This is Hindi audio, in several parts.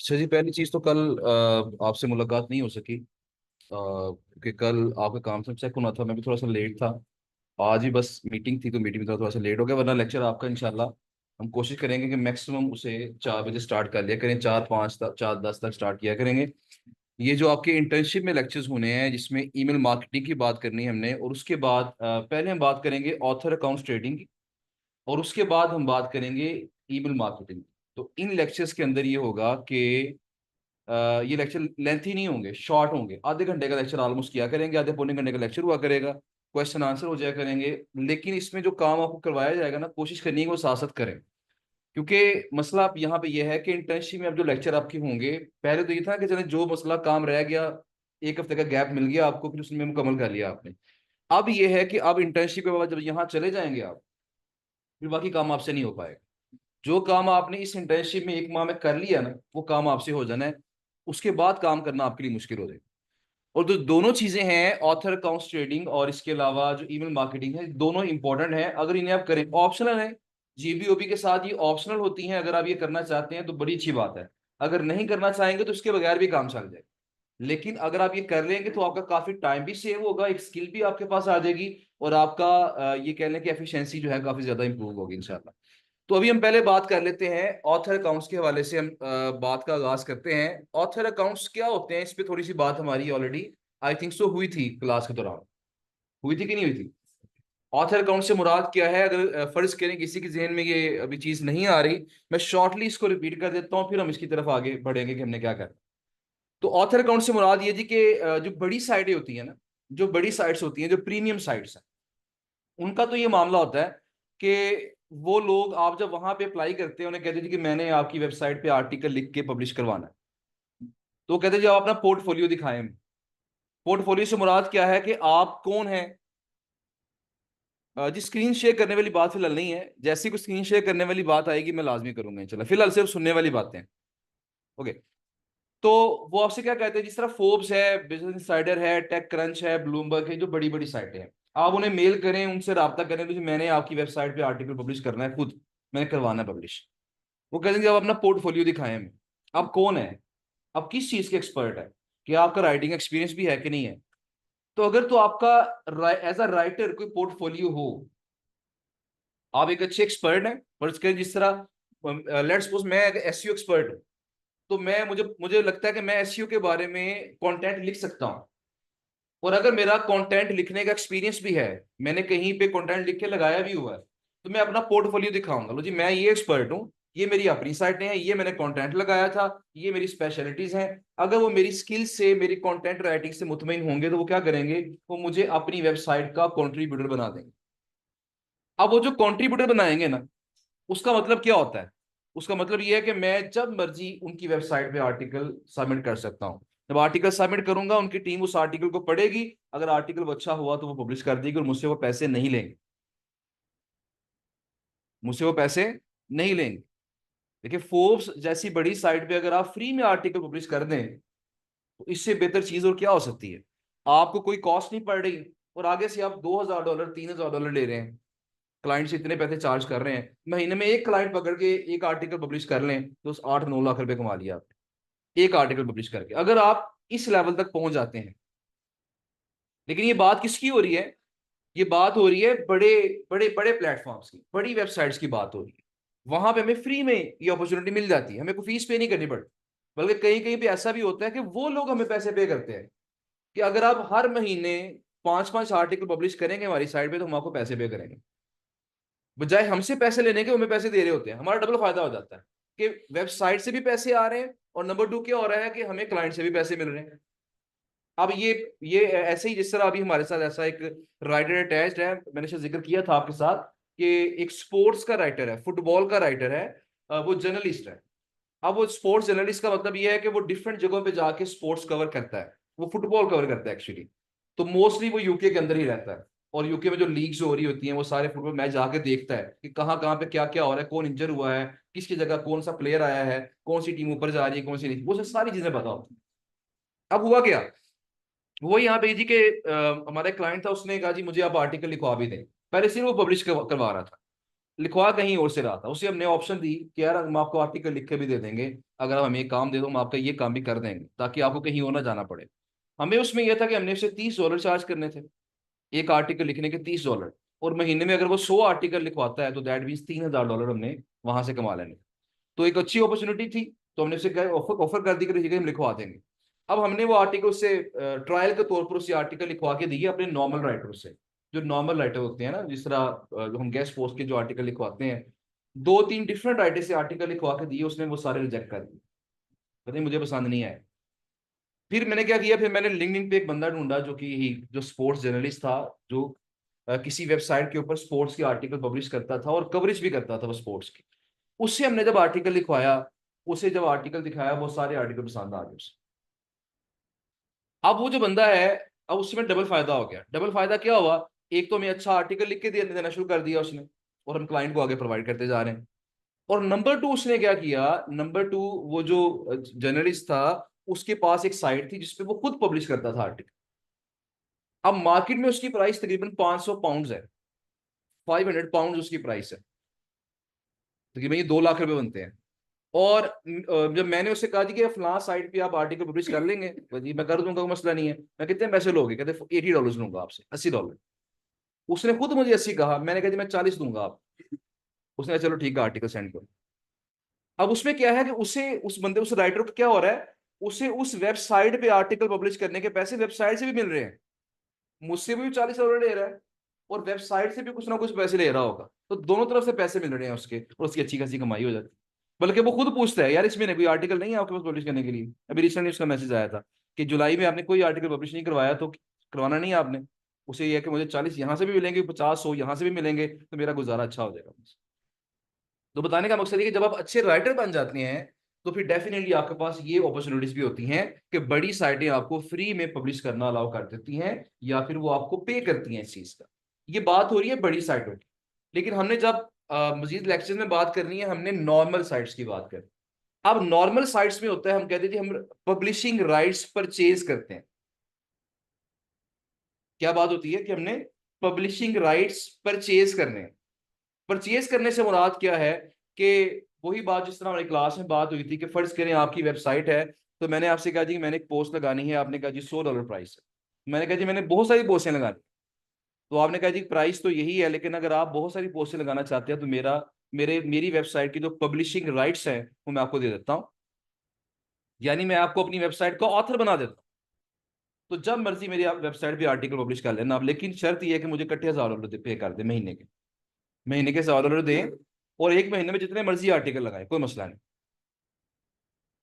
अच्छा जी, पहली चीज़ तो कल आपसे मुलाकात नहीं हो सकी क्योंकि कल आपका काम से चेक होना था। मैं भी थोड़ा सा लेट था। आज ही बस मीटिंग थी तो मीटिंग में थोड़ा सा लेट हो गया, वरना लेक्चर आपका इंशाल्लाह हम कोशिश करेंगे कि मैक्सिमम उसे 4 बजे स्टार्ट कर लिया करें, 4:05 तक, 4:10 तक स्टार्ट किया करेंगे। ये जो आपके इंटर्नशिप में लेक्चर्स होने हैं जिसमें ईमेल मार्केटिंग की बात करनी है हमने, और उसके बाद पहले हम बात करेंगे ऑथर अकाउंट्स ट्रेडिंग की, और उसके बाद हम बात करेंगे ईमेल मार्केटिंग। तो इन लेक्चर्स के अंदर ये होगा कि ये लेक्चर लेंथी नहीं होंगे, शॉर्ट होंगे। आधे घंटे का लेक्चर ऑलमोस्ट किया करेंगे, आधे पौने घंटे का लेक्चर हुआ करेगा, क्वेश्चन आंसर हो जाया करेंगे। लेकिन इसमें जो काम आपको करवाया जाएगा ना, कोशिश करनी है कि वो साथ साथ करें। क्योंकि मसला आप यहाँ पे ये है कि इंटर्नशिप में अब जो लेक्चर आपके होंगे, पहले तो ये था कि चले जो मसला काम रह गया, एक हफ्ते का गैप मिल गया आपको, फिर उसमें मुकम्मल कर लिया आपने। अब ये है कि अब इंटर्नशिप के बाद जब यहाँ चले जाएंगे आप, फिर बाकी काम आपसे नहीं हो पाएगा। जो काम आपने इस इंटर्नशिप में 1 माह में कर लिया ना, वो काम आपसे हो जाना है। उसके बाद काम करना आपके लिए मुश्किल हो जाएगा। और जो दोनों चीजें हैं, ऑथर अकाउंट्स ट्रेडिंग और इसके अलावा जो ईमेल मार्केटिंग है, दोनों इंपॉर्टेंट है। अगर इन्हें आप करें, ऑप्शनल है। जीबीओपी के साथ ये ऑप्शनल होती हैं। अगर आप ये करना चाहते हैं तो बड़ी अच्छी बात है। अगर नहीं करना चाहेंगे तो इसके बगैर भी काम चल जाए। लेकिन अगर आप ये कर लेंगे तो आपका काफी टाइम भी सेव होगा, एक स्किल भी आपके पास आ जाएगी, और आपका ये कह लें कि एफिशिएंसी जो है काफी ज्यादा इंप्रूव होगी इंशाल्लाह। तो अभी हम पहले बात कर लेते हैं ऑथर अकाउंट्स के हवाले से। हम बात का आगाज करते हैं। ऑथर अकाउंट्स क्या होते हैं, इस पे थोड़ी सी बात हमारी ऑलरेडी आई थिंक सो हुई थी क्लास के दौरान। हुई थी कि नहीं हुई थी? ऑथर अकाउंट से मुराद क्या है, अगर फर्ज करें किसी के जहन में ये अभी चीज नहीं आ रही, मैं शॉर्टली इसको रिपीट कर देता हूँ, फिर हम इसकी तरफ आगे बढ़ेंगे कि हमने क्या करना। तो ऑथर अकाउंट से मुराद ये जी कि जो बड़ी साइटें होती हैं ना, जो बड़ी साइट्स होती हैं, जो प्रीमियम साइट्स हैं, उनका तो ये मामला होता है कि वो लोग, आप जब वहां पे अप्लाई करते हैं, उन्हें कहते हैं कि मैंने आपकी वेबसाइट पे आर्टिकल लिख के पब्लिश करवाना है। तो वो कहते हैं जी आप अपना पोर्टफोलियो दिखाएं। पोर्टफोलियो से मुराद क्या है कि आप कौन है। जी, स्क्रीन शेयर करने वाली बात फिलहाल नहीं है। जैसी कोई स्क्रीन शेयर करने वाली बात आएगी मैं लाजमी करूंगा। चलो, फिलहाल सिर्फ सुनने वाली बातें हैं। ओके। तो वो आपसे क्या कहते हैं, जिस तरह फोर्ब्स है, बिजनेस इंसाइडर है, टेक क्रंच है, ब्लूमबर्ग है, जो बड़ी बड़ी साइटें हैं, आप उन्हें मेल करें, उनसे रब्ता करें तो जी मैंने आपकी वेबसाइट पे आर्टिकल पब्लिश करना है, खुद मैंने करवाना है पब्लिश। वो कहते हैं कि आप अपना पोर्टफोलियो दिखाएं हमें। आप कौन है, आप किस चीज के एक्सपर्ट है, कि आपका राइटिंग एक्सपीरियंस भी है कि नहीं है। तो अगर तो आपका एज अ राइटर कोई पोर्टफोलियो हो, आप एक अच्छे एक्सपर्ट हैं, फर्ज करें जिस तरह लेट्स सपोज मैं एक एसईओ एक्सपर्ट हूं, तो मैं मुझे मुझे लगता है कि मैं एसईओ के बारे में कंटेंट लिख सकता हूं। और अगर मेरा कंटेंट लिखने का एक्सपीरियंस भी है, मैंने कहीं पे कंटेंट लिख के लगाया भी हुआ है, तो मैं अपना पोर्टफोलियो दिखाऊंगा, लो जी मैं ये एक्सपर्ट हूँ, ये मेरी अपनी साइटें हैं, ये मैंने कंटेंट लगाया था, ये मेरी स्पेशलिटीज हैं। अगर वो मेरी स्किल से, मेरी कंटेंट राइटिंग से मुतमईन होंगे तो वो क्या करेंगे, वो मुझे अपनी वेबसाइट का कंट्रीब्यूटर बना देंगे। अब वो जो कंट्रीब्यूटर बनाएंगे ना, उसका मतलब क्या होता है? उसका मतलब ये है कि मैं जब मर्जी उनकी वेबसाइट पे आर्टिकल सबमिट कर सकता हूं। जब आर्टिकल सबमिट करूंगा, उनकी टीम उस आर्टिकल को पढ़ेगी, अगर आर्टिकल अच्छा हुआ तो वो पब्लिश कर देगी, और मुझसे वो पैसे नहीं लेंगे। मुझसे वो पैसे नहीं लेंगे। देखिए, फोर्ब्स जैसी बड़ी साइट पे अगर आप फ्री में आर्टिकल पब्लिश कर दें, तो इससे बेहतर चीज और क्या हो सकती है। आपको कोई कॉस्ट नहीं पड़ रही, और आगे से आप $2,000 $3,000 ले रहे हैं, क्लाइंट से इतने पैसे चार्ज कर रहे हैं, महीने में एक क्लाइंट पकड़ के एक आर्टिकल पब्लिश कर लें तो उस 8-9 लाख रुपए कमा लिया आपने एक आर्टिकल पब्लिश करके, अगर आप इस लेवल तक पहुंच जाते हैं। लेकिन ये बात किसकी हो रही है? ये बात हो रही है बड़े बड़े बड़े प्लेटफॉर्म्स की, बड़ी वेबसाइट्स की बात हो रही है। वहां पे हमें फ्री में ये अपॉर्चुनिटी मिल जाती है, हमें कोई फीस पे नहीं करनी पड़ती। बल्कि कहीं कहीं पे ऐसा भी होता है कि वो लोग हमें पैसे पे करते हैं, कि अगर आप हर महीने 5-5 आर्टिकल पब्लिश करेंगे हमारी साइट पे तो हम आपको पैसे पे करेंगे। बजाय हमसे पैसे लेने के हमें पैसे दे रहे होते हैं, हमारा डबल फायदा हो जाता है कि वेबसाइट से भी पैसे आ रहे हैं, और नंबर 2 क्या हो रहा है कि हमें क्लाइंट से भी पैसे मिल रहे हैं। अब ये ऐसे ही जिस तरह अभी हमारे साथ ऐसा एक राइटर अटैच्ड है, मैंने शायद जिक्र किया था आपके साथ, कि एक स्पोर्ट्स का राइटर है, फुटबॉल का राइटर है, वो जर्नलिस्ट है। अब वो स्पोर्ट्स जर्नलिस्ट का मतलब ये है कि वो डिफरेंट जगहों पे जाके स्पोर्ट्स कवर करता है। वो फुटबॉल कवर करता है एक्चुअली। तो मोस्टली वो यूके के अंदर ही रहता है, और यूके में जो लीग्स हो रही होती हैं, वो सारे फुटबॉल मैच जाके देखता है कि कहाँ कहाँ पे क्या क्या हो रहा है, कौन इंजर हुआ है, किसकी जगह कौन सा प्लेयर आया है, कौन सी टीम ऊपर जा रही है, कौन सी नहीं, वो सब सारी चीजें पता होती हैं। अब हुआ क्या, वो यहाँ पे जी के हमारा क्लाइंट था, उसने कहा जी मुझे आप आर्टिकल लिखवा भी दें। पहले सिर्फ वो पब्लिश करवा रहा था। लिखवा कहीं और से रहा था। उसे हमने ऑप्शन दी कि यार हम आपको आर्टिकल लिख के भी दे देंगे, अगर आप हमें ये काम दे दो हम आपका ये काम भी कर देंगे, ताकि आपको कहीं और ना जाना पड़े। हमें उसमें यह था कि हमने उसे $30 चार्ज करने थे, एक आर्टिकल लिखने के $30। और महीने में अगर वो 100 आर्टिकल लिखवाता है तो दैट मीन्स $3000 हमने वहां से कमा लेंगे। तो एक अच्छी अपॉर्चुनिटी थी, तो हमने उसे ऑफर ऑफर कर दी कि ठीक है हम लिखवा देंगे। अब हमने वो आर्टिकल से ट्रायल के तौर पर उसे आर्टिकल लिखवा के दिए अपने नॉर्मल राइटर से। जो नॉर्मल राइटर होते हैं ना, जिस तरह जो हम गेस्ट पोस्ट के जो आर्टिकल लिखवाते हैं, दो तीन डिफरेंट राइटर से आर्टिकल लिखवा के दिए, उसने वो सारे रिजेक्ट कर दिए, कहते मुझे पसंद नहीं आया। फिर मैंने क्या किया, फिर मैंने लिंक्डइन पे एक बंदा ढूंढा जो स्पोर्ट्स जर्नलिस्ट था, जो किसी वेबसाइट के ऊपर स्पोर्ट्स के आर्टिकल पब्लिश करता था और कवरेज भी करता था वो स्पोर्ट्स की। उससे हमने जब आर्टिकल लिखवाया, उसे जब आर्टिकल दिखाया, वो सारे आर्टिकल पसंद आ गए उसे। अब वो जो बंदा है, अब उसमें डबल फायदा हो गया। डबल फायदा क्या हुआ, एक तो हमें अच्छा आर्टिकल लिख के देना शुरू कर दिया उसने, और हम क्लाइंट को आगे प्रोवाइड करते जा रहे हैं। और नंबर टू उसने क्या किया, नंबर टू, वो जो जर्नलिस्ट था, उसके पास एक साइट थी जिसपे वो खुद पब्लिश करता था आर्टिकल। अब मार्केट में उसकी प्राइस तकरीबन £500 है, £500 उसकी प्राइस है। तकरीबन ये 2 लाख रुपए बनते हैं। और जब मैंने उससे कहा जी कि फलां साइट पे आप आर्टिकल पब्लिश कर लेंगे, तो जी मैं कर दूंगा, कोई मसला नहीं है। मैं कितने पैसे लोगे, कहते $80 लूंगा आपसे, $80। उसने खुद मुझे 80 कहा, मैंने कहा जी मैं 40 दूंगा आप। उसने कहा चलो ठीक है आर्टिकल सेंड करो। अब उसमें क्या है कि उसे, उस बंदे, उस राइटर को क्या हो रहा है, उसे उस वेबसाइट पे आर्टिकल पब्लिश करने के पैसे वेबसाइट से भी मिल रहे हैं, मुझसे भी $40 ले रहा है, और वेबसाइट से भी कुछ ना कुछ पैसे ले रहा होगा, तो दोनों तरफ से पैसे मिल रहे हैं उसके, और उसकी अच्छी खासी कमाई हो जाती है। बल्कि वो खुद पूछता है, यार इसमें कोई आर्टिकल नहीं है आपके पास पब्लिश करने के लिए? अभी रिसेंटली उसका मैसेज आया था कि जुलाई में आपने कोई आर्टिकल पब्लिश नहीं करवाया, तो करवाना नहीं है आपने। उसे यह है कि मुझे 40 यहाँ से भी मिलेंगे, 50 100 यहाँ से भी मिलेंगे, तो मेरा गुजारा अच्छा हो जाएगा। तो बताने का मकसद ये कि जब आप अच्छे राइटर बन जाते हैं, तो फिर डेफिनेटली आपके पास ये अपॉर्चुनिटीज भी होती हैं कि बड़ी साइटें आपको फ्री में पब्लिश करना अलाउ कर देती हैं, या फिर वो आपको पे करती हैं इस चीज का। ये बात हो रही है बड़ी साइटों की। लेकिन हमने जब मजीद लेक्चर में बात करनी है, हमने नॉर्मल साइट्स की बात करें। अब नॉर्मल साइट्स में होता है, हम कहते थे हम पब्लिशिंग राइट्स परचेज करते हैं। क्या बात होती है कि हमने पब्लिशिंग राइट्स परचेज करने हैं। परचेज करने से मुराद क्या है, कि वही बात जिस तरह हमारी क्लास में बात हुई थी कि फर्ज करें आपकी वेबसाइट है, तो मैंने आपसे कहा जी मैंने एक पोस्ट लगानी है, आपने कहा जी $100 प्राइस है। मैंने कहा जी मैंने बहुत सारी पोस्टें लगानी, तो आपने कहा जी प्राइस तो यही है, लेकिन अगर आप बहुत सारी पोस्टें लगाना चाहते हैं तो मेरी वेबसाइट की जो पब्लिशिंग राइट्स है वो मैं आपको दे देता हूँ। यानी मैं आपको अपनी वेबसाइट का ऑथर बना देता हूँ। तो जब मर्जी मेरी आप वेबसाइट पे आर्टिकल पब्लिश कर लेना आप, लेकिन शर्त यह है कि मुझे इकट्ठे $1000 पे कर दे महीने के। महीने के $1000 दें, और एक महीने में जितने मर्जी आर्टिकल लगाए, कोई मसला नहीं।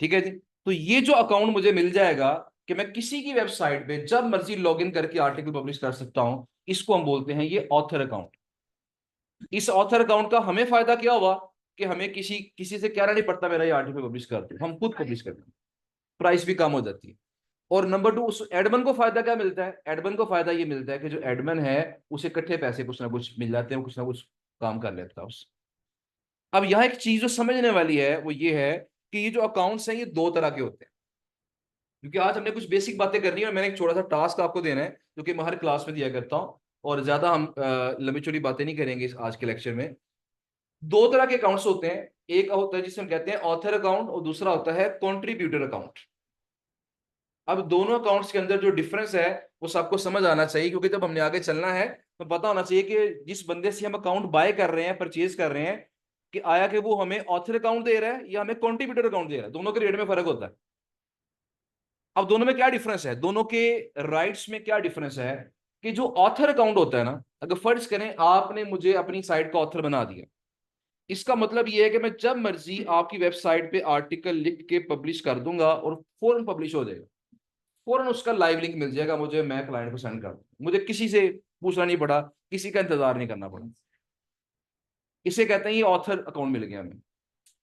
ठीक है जी। तो ये जो अकाउंट मुझे मिल जाएगा कि मैं किसी की वेबसाइट पे जब मर्जी लॉगिन करके आर्टिकल पब्लिश कर सकता हूं, इसको हम बोलते हैं ये ऑथर अकाउंट। इस ऑथर अकाउंट का हमें फायदा क्या हुआ, कि हमें किसी किसी से कहना नहीं पड़ता मेरा ये आर्टिकल पब्लिश कर दो, हम खुद पब्लिश करते हैं, प्राइस भी कम हो जाती है। और नंबर टू, उस एडमन को फायदा क्या मिलता है, एडमन को फायदा ये मिलता है कि जो एडमन है उसे इकट्ठे पैसे कुछ ना कुछ मिल जाते हैं, कुछ ना कुछ काम कर लेता है उस। अब यहाँ एक चीज जो समझने वाली है वो ये है कि ये जो अकाउंट्स हैं ये दो तरह के होते हैं। क्योंकि आज हमने कुछ बेसिक बातें करनी है, और मैंने एक छोटा सा टास्क आपको देना है जो कि मैं हर क्लास में दिया करता हूँ, और ज्यादा हम लंबी चौड़ी बातें नहीं करेंगे आज के लेक्चर में। दो तरह के अकाउंट्स होते हैं, एक होता है जिसे हम कहते हैं ऑथर अकाउंट, और दूसरा होता है कॉन्ट्रीब्यूटर अकाउंट। अब दोनों अकाउंट्स के अंदर जो डिफरेंस है वो सबको समझ आना चाहिए, क्योंकि जब हमने आगे चलना है तो पता होना चाहिए कि जिस बंदे से हम अकाउंट बाय कर रहे हैं, परचेज कर रहे हैं, कि आया कि वो हमें ऑथर अकाउंट दे रहा है या हमें कॉन्ट्रीब्यूटर अकाउंट दे रहा है, दोनों के रेट में फर्क होता है। अब दोनों में क्या डिफरेंस है, दोनों के राइट्स में क्या डिफरेंस है, कि जो ऑथर अकाउंट होता है ना, अगर फर्ज करें आपने मुझे अपनी साइट का ऑथर बना दिया, इसका मतलब यह है कि मैं जब मर्जी आपकी वेबसाइट पे आर्टिकल लिख के पब्लिश कर दूंगा और फौरन पब्लिश हो जाएगा, फौरन उसका लाइव लिंक मिल जाएगा मुझे, मैं क्लाइंट को सेंड कर दूं, मुझे किसी से पूछना नहीं पड़ा, किसी का इंतजार नहीं करना पड़ा। इसे कहते हैं ये ऑथर अकाउंट मिल गया हमें।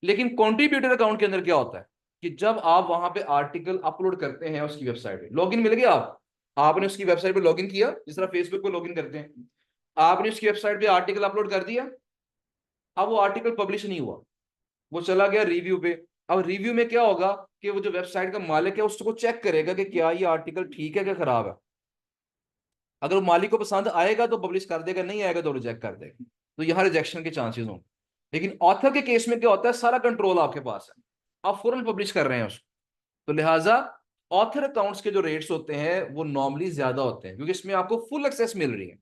लेकिन कंट्रीब्यूटर अकाउंट के अंदर क्या होता है, कि जब आप वहां पे आर्टिकल अपलोड करते हैं उसकी वेबसाइट पे, लॉगिन मिल गया आपने उसकी वेबसाइट पे लॉगिन किया, जिस तरह फेसबुक पे लॉगिन करते हैं, आपने उसकी वेबसाइट पे आर्टिकल अपलोड कर दिया। अब वो आर्टिकल पब्लिश नहीं हुआ, वो चला गया रिव्यू पे। अब रिव्यू में क्या होगा, कि वो जो वेबसाइट का मालिक है उसको चेक करेगा कि क्या ये आर्टिकल ठीक है क्या खराब है। अगर वो मालिक को पसंद आएगा तो पब्लिश कर देगा, नहीं आएगा तो रिजेक्ट कर देगा। तो यहाँ रिजेक्शन के चांसेस होंगे। लेकिन ऑथर के केस में क्या होता है, सारा कंट्रोल आपके पास है, आप फौरन पब्लिश कर रहे हैं उसको। तो लिहाजा ऑथर अकाउंट्स के जो रेट्स होते हैं वो नॉर्मली ज्यादा होते हैं, क्योंकि इसमें आपको फुल एक्सेस मिल रही है।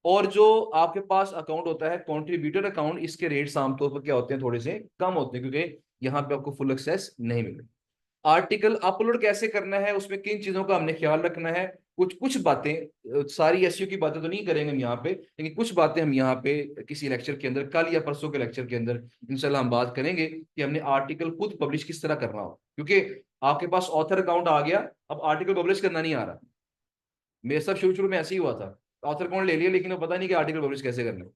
और जो आपके पास अकाउंट होता है कंट्रीब्यूटर अकाउंट, इसके रेट्स आमतौर पर क्या होते हैं, थोड़े से कम होते हैं, क्योंकि यहाँ पे आपको फुल एक्सेस नहीं मिले। आर्टिकल अपलोड कैसे करना है, उसमें किन चीजों का हमने ख्याल रखना है, कुछ कुछ बातें, सारी एसईओ की बातें तो नहीं करेंगे हम यहाँ पे, लेकिन कुछ बातें हम यहाँ पे किसी लेक्चर के अंदर, कल या परसों के लेक्चर के अंदर इंशाल्लाह हम बात करेंगे कि हमने आर्टिकल खुद पब्लिश किस तरह करना हो। क्योंकि आपके पास ऑथर अकाउंट आ गया, अब आर्टिकल पब्लिश करना नहीं आ रहा। मेरे साथ शुरू शुरू में ऐसे ही हुआ था, ऑथर अकाउंट ले लिया लेकिन वो पता नहीं कि आर्टिकल पब्लिश कैसे करना है।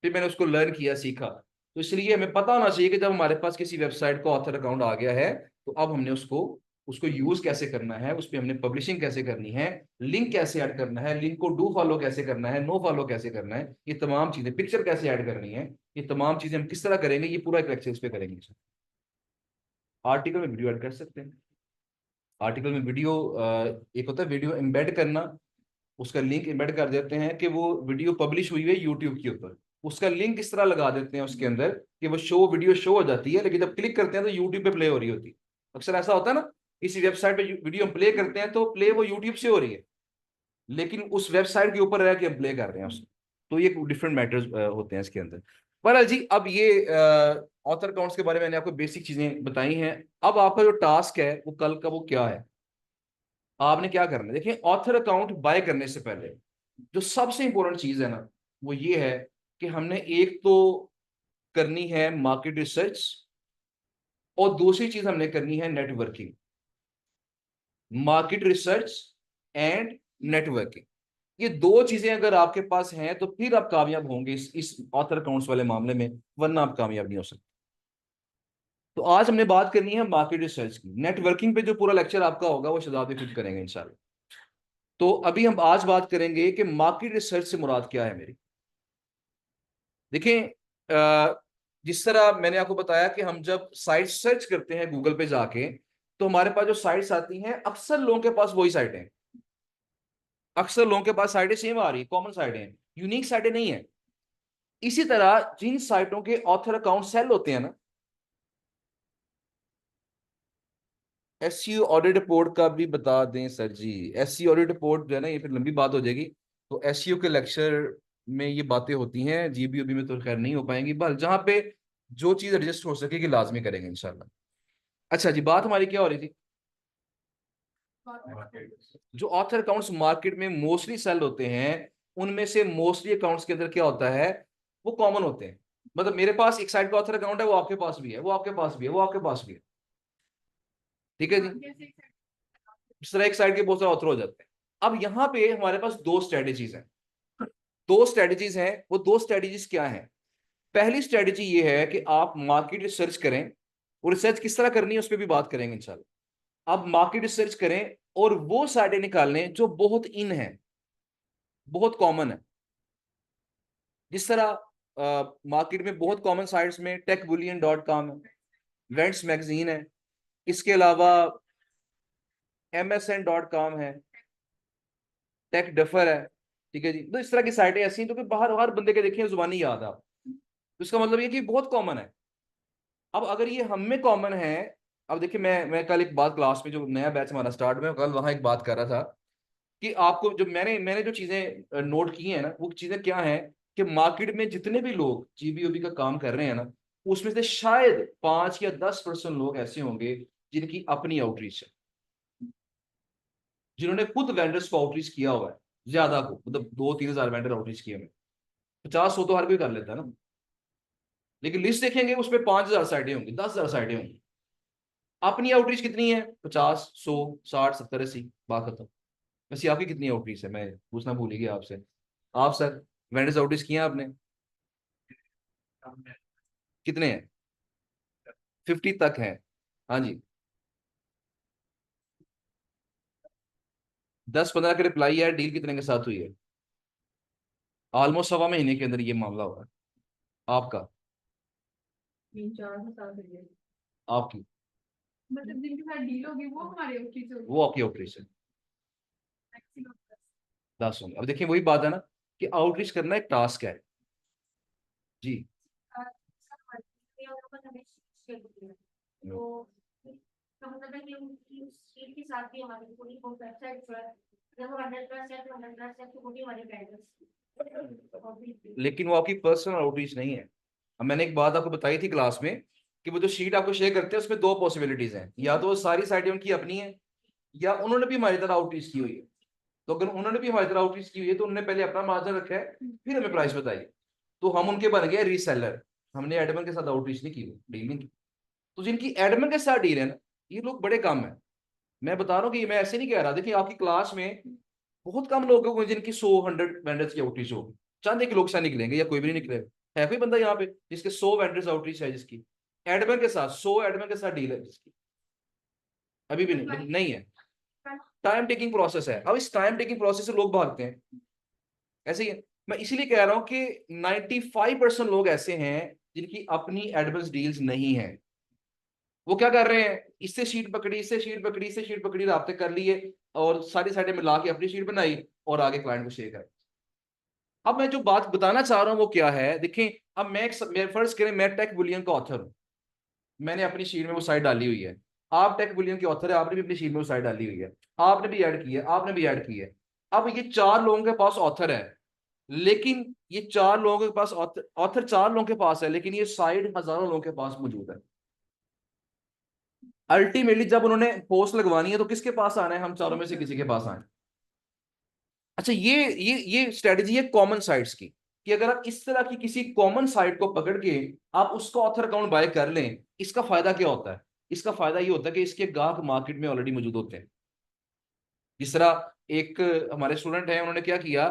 फिर मैंने उसको लर्न किया, सीखा। तो इसलिए हमें पता होना चाहिए कि जब हमारे पास किसी वेबसाइट का ऑथर अकाउंट आ गया है, तो अब हमने उसको उसको यूज कैसे करना है, उस पर हमने पब्लिशिंग कैसे करनी है, लिंक कैसे ऐड करना है, लिंक को डू फॉलो कैसे करना है, नो फॉलो कैसे करना है, ये तमाम चीजें, पिक्चर कैसे ऐड करनी है, ये तमाम चीजें हम किस तरह करेंगे, ये पूरा एक लेक्चर इस पे करेंगे। आर्टिकल में वीडियो ऐड कर सकते हैं। आर्टिकल में वीडियो, एक होता है वीडियो एम्बेड करना, उसका लिंक एम्बेड कर देते हैं कि वो वीडियो पब्लिश हुई है यूट्यूब के ऊपर, उसका लिंक इस तरह लगा देते हैं उसके अंदर कि वो वीडियो शो हो जाती है, लेकिन जब क्लिक करते हैं तो यूट्यूब पे प्ले हो रही होती है। अक्सर ऐसा होता है ना, इसी वेबसाइट पे वीडियो हम प्ले करते हैं तो प्ले वो यूट्यूब से हो रही है, लेकिन उस वेबसाइट के ऊपर रह के हम प्ले कर रहे हैं उसको। तो ये डिफरेंट मैटर्स होते हैं इसके अंदर। पर जी अब ये ऑथर अकाउंट्स के बारे में मैंने आपको बेसिक चीजें बताई हैं। अब आपका जो टास्क है वो कल का वो क्या है, आपने क्या करना है। देखिए, ऑथर अकाउंट बाय करने से पहले जो सबसे इंपॉर्टेंट चीज है ना, वो ये है कि हमने एक तो करनी है मार्केट रिसर्च, और दूसरी चीज हमने करनी है networking. Market research and networking, ये दो चीजें अगर आपके पास हैं तो फिर आप कामयाब होंगे इस ऑथर अकाउंट्स वाले मामले में, वरना आप कामयाब नहीं हो सकते। तो आज हमने बात करनी है मार्केट रिसर्च की। नेटवर्किंग पे जो पूरा लेक्चर आपका होगा वो शहजाद खुद करेंगे इंशाल्लाह। तो अभी हम आज बात करेंगे कि मार्केट रिसर्च से मुराद क्या है मेरी। देखें, जिस तरह मैंने आपको बताया कि हम जब साइट सर्च करते हैं गूगल पे जाके, तो हमारे पास जो साइट्स आती हैं, अक्सर लोगों के पास वही साइटें हैं। अक्सर लोगों के पास साइटें सेम आ रही, कॉमन साइटें हैं, यूनिक साइटें नहीं है। इसी तरह जिन साइटों के ऑथर अकाउंट सेल होते हैं ना, एसईओ ऑडिट रिपोर्ट का भी बता दें सर जी। एसईओ ऑडिट रिपोर्ट जो है ना, ये फिर लंबी बात हो जाएगी। तो एसईओ के लेक्चर में ये बातें होती हैं, जीबीओबी में तो खैर नहीं हो पाएंगी, बस जहां पे जो चीज एडजस्ट हो सकेगी लाजमी करेंगे इंशाल्लाह। अच्छा जी, बात हमारी क्या हो रही थी, जो ऑथर अकाउंट्स मार्केट में मोस्टली सेल होते हैं, उनमें से मोस्टली अकाउंट्स के अंदर क्या होता है, वो कॉमन होते हैं। मतलब मेरे पास एक साइड का ऑथर अकाउंट है, वो आपके पास भी है, वो आपके पास भी है, वो आपके पास भी है। ठीक है जी, इस तरह एक साइड के बहुत सारे ऑथर हो जाते हैं। अब यहाँ पे हमारे पास दो स्ट्रेटेजीज हैं। दो स्ट्रेटेजीज हैं, वो दो स्ट्रेटेजीज क्या हैं। पहली स्ट्रेटेजी ये है कि आप मार्केट रिसर्च करें, और रिसर्च किस तरह करनी है उस पर भी बात करेंगे इंशाल्लाह। आप मार्केट रिसर्च करें और वो साइटें निकालें जो बहुत इन है, बहुत कॉमन है। जिस तरह मार्केट में बहुत कॉमन साइट्स में techbullion.com है, वेंट्स मैगजीन है, इसके अलावा MSN.com है, टेक डफर है। ठीक है जी, तो इस तरह की साइटें ऐसी हैं जो कि बाहर हर बंदे के देखें जुबानी याद है आप। तो इसका मतलब ये कि बहुत कॉमन है। अब अगर ये हम में कॉमन है, अब देखिए, मैं कल एक बात क्लास में, जो नया बैच हमारा स्टार्ट में, कल वहां एक बात कर रहा था कि आपको जो मैंने मैंने जो चीजें नोट की हैं ना, वो चीजें क्या हैं कि मार्केट में जितने भी लोग जीबीओबी का काम कर रहे हैं ना, उसमें से शायद 5 या 10% लोग ऐसे होंगे जिनकी अपनी आउटरीच है, जिन्होंने खुद वेंडर्स को आउटरीच किया हुआ है, ज्यादा को, मतलब 2-3 हजार वेंडर आउटरीच किए हुए। 50-100 तो हर कोई कर लेता है ना, लेकिन लिस्ट देखेंगे उसमें 5,000 साइटें होंगी, 10,000 साइटें होंगी। अपनी आउटरीच कितनी है, 50, 100, 60, 70, 80, बात खत्म। वैसे आपकी कितनी आउटरीच है, मैं पूछना भूल ही गया आपसे। आप सर, वेंडर्स आउटरीच किया आपने, कितने हैं, 50 तक हैं। हाँ जी, 10-15 के रिप्लाई है, डील कितने के साथ हुई है, ऑलमोस्ट 1.25 महीने के अंदर ये मामला हुआ है आपका, 3-4 साल हो गए। आपकी, मतलब जिनके साथ डील होगी वो हमारे ऑफिस होगी। वो आपकी आउटरीच है, मैक्सिमम 10 होंगे। अब देखिए वही बात है ना कि आउटरीच करना एक टास्क है। जी। तो तो मतलब है कि उनकी उस चीज के साथ भी हमारी पूरी वो वेबसाइट जो है जब वो 100+ है तो 100+ है तो वो भी हमारी गाइडेंस। लेकिन वो आपकी पर्सनल आउटरीच नहीं है। अब मैंने एक बात आपको बताई थी क्लास में कि वो जो शीट आपको शेयर करते हैं उसमें दो पॉसिबिलिटीज हैं, या तो वो सारी साइटें उनकी अपनी है, या उन्होंने भी हमारी तरह आउटरीच की हुई है। तो अगर उन्होंने भी हमारी तरह आउटरीच की हुई है तो उन्होंने पहले अपना मार्जिन रखा है, फिर हमें प्राइस बताई, तो हम उनके बन गए रीसेलर। हमने एडमन के साथ आउटरीच नहीं की, डील नहीं की। तो जिनकी एडमन के साथ डील है ना, ये लोग बड़े कम है। मैं बता रहा हूँ कि मैं ऐसे नहीं कह रहा, देखिए आपकी क्लास में बहुत कम लोग होंगे जिनकी 100 100 वेंडर्स की आउटरीच हो। चंद एक लोग से निकलेंगे या कोई भी नहीं निकलेगा। है कोई बंदा यहाँ पे जिसके 100 वेंडर्स आउटरीच है, जिसकी एडमन के साथ 100 एडमन के साथ डील है जिसकी? अभी भी नहीं, नहीं है। टाइम टेकिंग प्रोसेस है। अब इस टाइम टेकिंग प्रोसेस से लोग भागते हैं, ऐसे ही है। मैं इसीलिए कह रहा हूं कि 95% लोग ऐसे हैं जिनकी अपनी एडवांस डील्स नहीं है। वो क्या कर रहे हैं, इससे शीट पकड़ी, इससे शीट पकड़ी, इससे शीट पकड़ी, राब्ते कर लिए और सारी साइडें मिला के अपनी शीट बनाई और आगे क्लाइंट को शेयर कर। अब मैं जो बात बताना चाह रहा हूं वो क्या है, देखें। अब मैं फर्ज करें मैं टेक बुलियन का ऑथर हूं, मैंने अपनी शीट में वो साइट डाली हुई है। आप टेक बुलियन के ऑथर है, आपने भी अपनी शीट में वो साइट डाली हुई है, आपने भी ऐड की है, आपने भी ऐड की है। अब ये चार लोगों के पास ऑथर है, लेकिन ये चार लोगों के पास ऑथर, ऑथर चार लोगों के पास है, लेकिन ये साइट हजारों लोगों के पास मौजूद है। अल्टीमेटली जब उन्होंने पोस्ट लगवानी है तो किसके पास आना है, हम चारों में से किसी के पास आना है। अच्छा, ये स्ट्रेटजी है कॉमन साइट्स की, कि अगर आप इस तरह की किसी कॉमन साइट को पकड़ के आप उसका ऑथर अकाउंट बाय कर लें, इसका फायदा क्या होता है? इसका फायदा ये होता है कि इसके ग्राहक मार्केट में ऑलरेडी मौजूद होते हैं। जिस तरह एक हमारे स्टूडेंट है, उन्होंने क्या किया,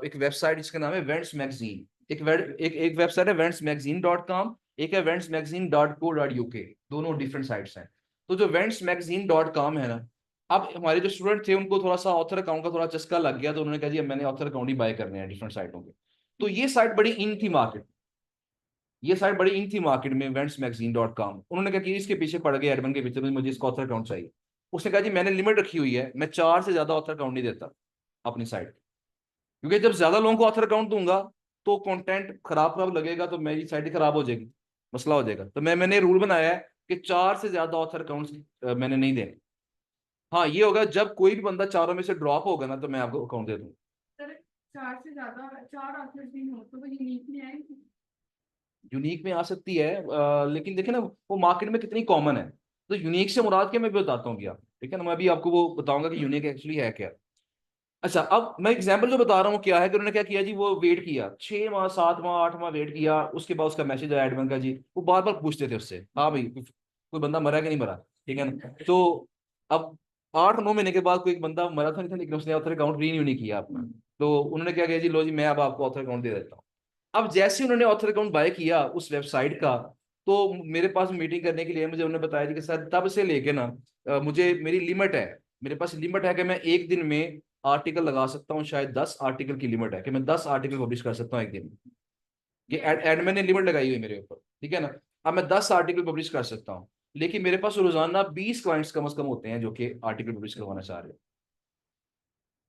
एक वेबसाइट जिसका नाम है वेंट्स मैगजीन, एक वेबसाइट है ventsmagazine.com, एक है ventsmagazine.co.uk, दोनों डिफरेंट साइट्स हैं। तो जो ventsmagazine.com है ना, अब हमारे जो स्टूडेंट थे उनको थोड़ा सा ऑथर अकाउंट का थोड़ा चस्का लग गया, तो उन्होंने कहा जी अब मैंने ऑथर अकाउंट ही बाय करने हैं डिफरेंट साइटों के। तो ये साइट बड़ी इन थी मार्केट, ये साइट बड़ी इन थी मार्केट में, ventsmagazine.com। उन्होंने कहा कि इसके पीछे पड़ गए एडमिन के पीछे, मुझे इसका ऑथर अकाउंट चाहिए। उसने कहा जी मैंने लिमिट रखी हुई है, मैं 4 से ज्यादा ऑथर अकाउंट नहीं देता अपनी साइट, क्योंकि जब ज्यादा लोगों को ऑथर अकाउंट दूंगा तो कंटेंट खराब खराब लगेगा, तो मेरी साइट ही खराब हो जाएगी, मसला हो जाएगा। तो मैंने रूल बनाया है कि 4 से ज्यादा ऑथर अकाउंट्स मैंने नहीं देने। हाँ ये होगा जब कोई भी बंदा चारों में से ड्रॉप होगा ना, तो मैं आपको अकाउंट दे दूंगा। सर 4 से ज्यादा 4 ऑथर्स भी हो तो वो यूनिक नहीं आएगी। यूनिक में आ सकती है, लेकिन देखिए ना वो मार्केट में कितनी कॉमन है। तो यूनिक से मुराद क्या मैं भी बताता हूँ क्या, ठीक है ना, मैं अभी आपको वो बताऊंगा कि यूनिक एक्चुअली है क्या। अच्छा, अब मैं एग्जांपल जो बता रहा हूँ क्या है कि उन्होंने क्या किया जी, वो वेट किया 6 माह 7 माह 8 माह वेट किया, उसके बाद उसका मैसेज आया एडमिन का जी, वो बार बार पूछते थे उससे, हाँ भाई कोई बंदा मरा कि नहीं मरा, ठीक है ना। तो अब 8 9 महीने के बाद कोई एक बंदा मरा था नहीं था, लेकिन उसने ऑथर अकाउंट रीन्यू नहीं किया अपना। तो उन्होंने क्या किया जी, लो जी मैं अब आपको ऑथर अकाउंट दे देता हूँ। अब जैसे उन्होंने ऑथर अकाउंट बाय किया उस वेबसाइट का, तो मेरे पास मीटिंग करने के लिए मुझे उन्होंने बताया जी कि सर तब से लेके ना मुझे मेरी लिमिट है, मेरे पास लिमिट है कि मैं एक दिन में आर्टिकल लगा सकता हूँ, शायद 10 आर्टिकल की लिमिट है कि मैं 10 आर्टिकल पब्लिश कर सकता हूँ एक दिन में। ये एडमिन ने लिमिट लगाई हुई है मेरे ऊपर, ठीक है ना। अब मैं 10 आर्टिकल पब्लिश कर सकता हूँ, लेकिन मेरे पास रोजाना 20 क्लाइंट्स कम से कम होते हैं जो कि आर्टिकल पब्लिश करवाना चाह रहे हैं।